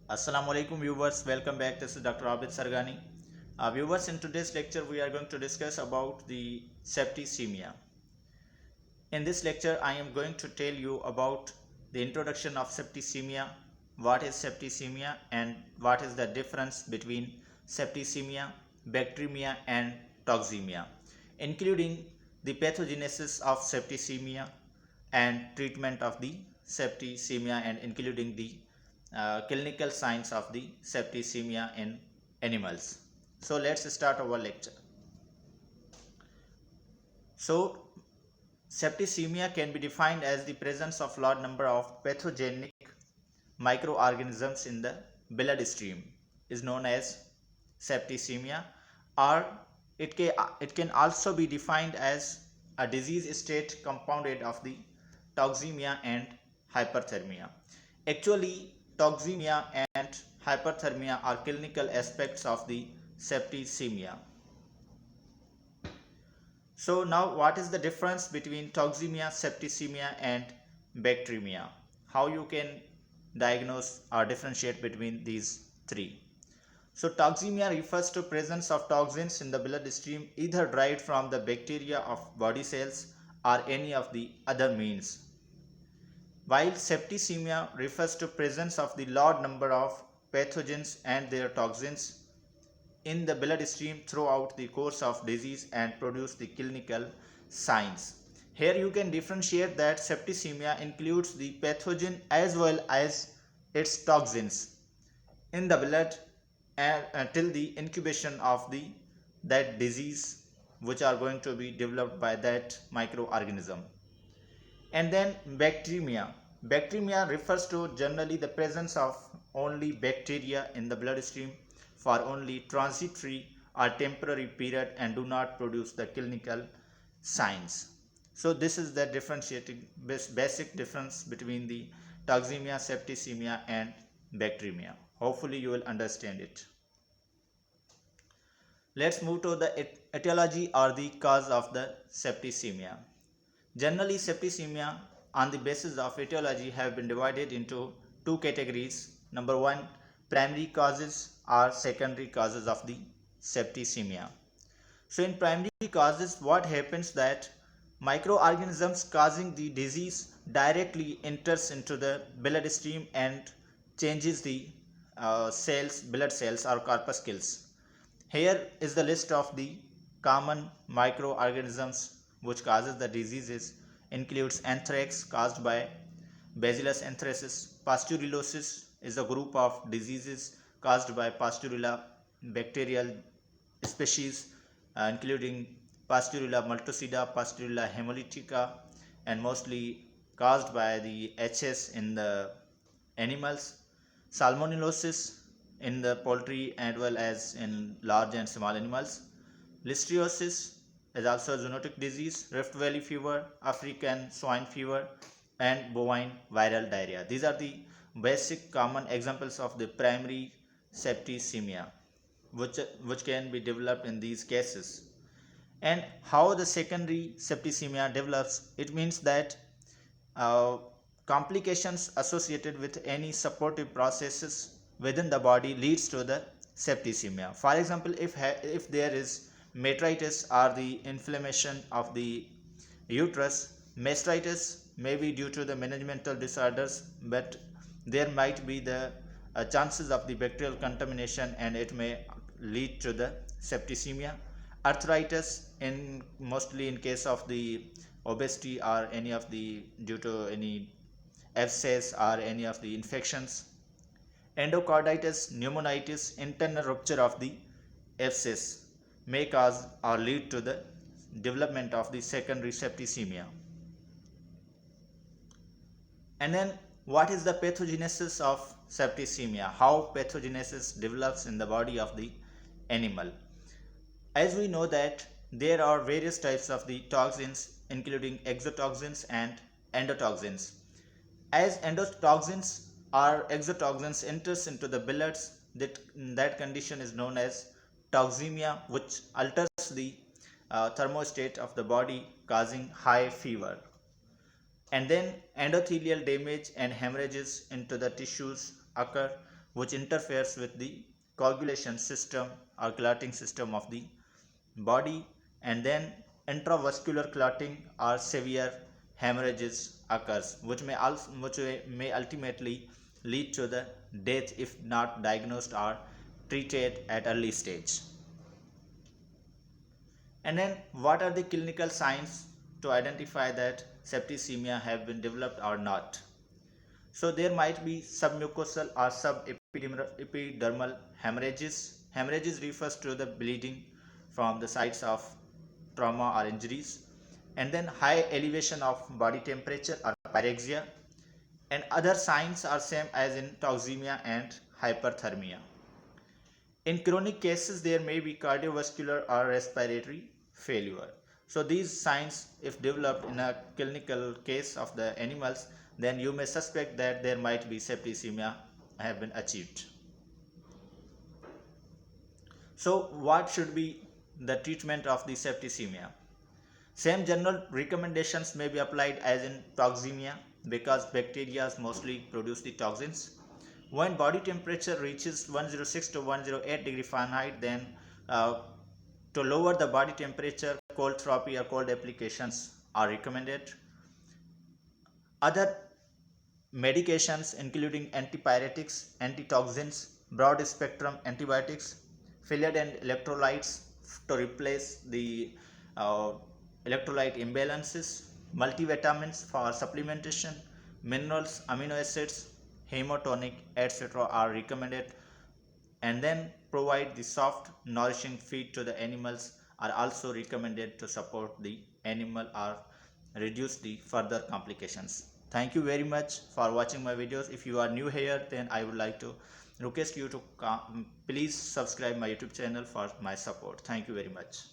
Assalamu alaikum viewers, welcome back. This is Dr. Abid Sargani. Viewers, in today's lecture we are going to discuss about the septicemia. In this lecture I am going to tell you about the introduction of septicemia, what is septicemia and what is the difference between septicemia, bacteremia and toxemia, including the pathogenesis of septicemia and treatment of the septicemia and including the clinical signs of the septicemia in animals. So let's start our lecture. So septicemia can be defined as the presence of large number of pathogenic microorganisms in the bloodstream is known as septicemia, or it can also be defined as a disease state compounded of the toxemia and hyperthermia. Actually, toxemia and hyperthermia are clinical aspects of the septicemia. So now what is the difference between toxemia, septicemia and bacteremia? How you can diagnose or differentiate between these three? So toxemia refers to presence of toxins in the bloodstream either derived from the bacteria of body cells or any of the other means, while septicemia refers to presence of the large number of pathogens and their toxins in the bloodstream throughout the course of disease and produce the clinical signs. Here you can differentiate that septicemia includes the pathogen as well as its toxins in the blood until the incubation of that disease which are going to be developed by that microorganism. And then bacteremia. Bacteremia refers to generally the presence of only bacteria in the bloodstream for only transitory or temporary period and do not produce the clinical signs. So this is the differentiating basic difference between the toxemia, septicemia and bacteremia. Hopefully you will understand it. Let's move to the etiology or the cause of the septicemia. Generally, septicemia on the basis of etiology have been divided into two categories. Number one, primary causes or secondary causes of the septicemia. So in primary causes, what happens that microorganisms causing the disease directly enters into the bloodstream and changes the blood cells or corpuscles. Here is the list of the common microorganisms which causes the diseases. Includes anthrax caused by Bacillus anthracis. Pasteurellosis is a group of diseases caused by Pasteurella bacterial species, including Pasteurella multocida, Pasteurella hemolytica, and mostly caused by the HS in the animals. Salmonellosis in the poultry as well as in large and small animals. Listeriosis is also a zoonotic disease, Rift Valley fever, African swine fever, and bovine viral diarrhea. These are the basic common examples of the primary septicemia which can be developed in these cases. And how the secondary septicemia develops, it means that complications associated with any supportive processes within the body leads to the septicemia. For example, if there is metritis or the inflammation of the uterus, mastitis may be due to the managemental disorders, but there might be the chances of the bacterial contamination and it may lead to the septicemia. Arthritis in mostly in case of the obesity or any of the due to any abscess or any of the infections. Endocarditis, pneumonitis, internal rupture of the abscess may cause or lead to the development of the secondary septicemia. And then what is the pathogenesis of septicemia? How pathogenesis develops in the body of the animal? As we know that there are various types of the toxins including exotoxins and endotoxins. As endotoxins or exotoxins enters into the bloods, that condition is known as toxemia, which alters the thermostat of the body causing high fever. And then endothelial damage and hemorrhages into the tissues occur, which interferes with the coagulation system or clotting system of the body, and then intravascular clotting or severe hemorrhages occurs, which may ultimately lead to the death if not diagnosed or treated at early stage. And then what are the clinical signs to identify that septicemia have been developed or not? So there might be submucosal or subepidermal hemorrhages. Hemorrhages refers to the bleeding from the sites of trauma or injuries. And then high elevation of body temperature or pyrexia. And other signs are same as in toxemia and hyperthermia. In chronic cases, there may be cardiovascular or respiratory failure. So these signs, if developed in a clinical case of the animals, then you may suspect that there might be septicemia have been achieved. So what should be the treatment of the septicemia? Same general recommendations may be applied as in toxemia, because bacteria mostly produce the toxins. When body temperature reaches 106 to 108 degree Fahrenheit, then to lower the body temperature, cold therapy or cold applications are recommended. Other medications including antipyretics, antitoxins, broad spectrum antibiotics, fluid and electrolytes to replace the uh, electrolyte imbalances, multivitamins for supplementation, minerals, amino acids, hemotonic, etc. are recommended. And then provide the soft nourishing feed to the animals are also recommended to support the animal or reduce the further complications. Thank you very much for watching my videos. If you are new here, then I would like to request you to please subscribe my YouTube channel for my support. Thank you very much.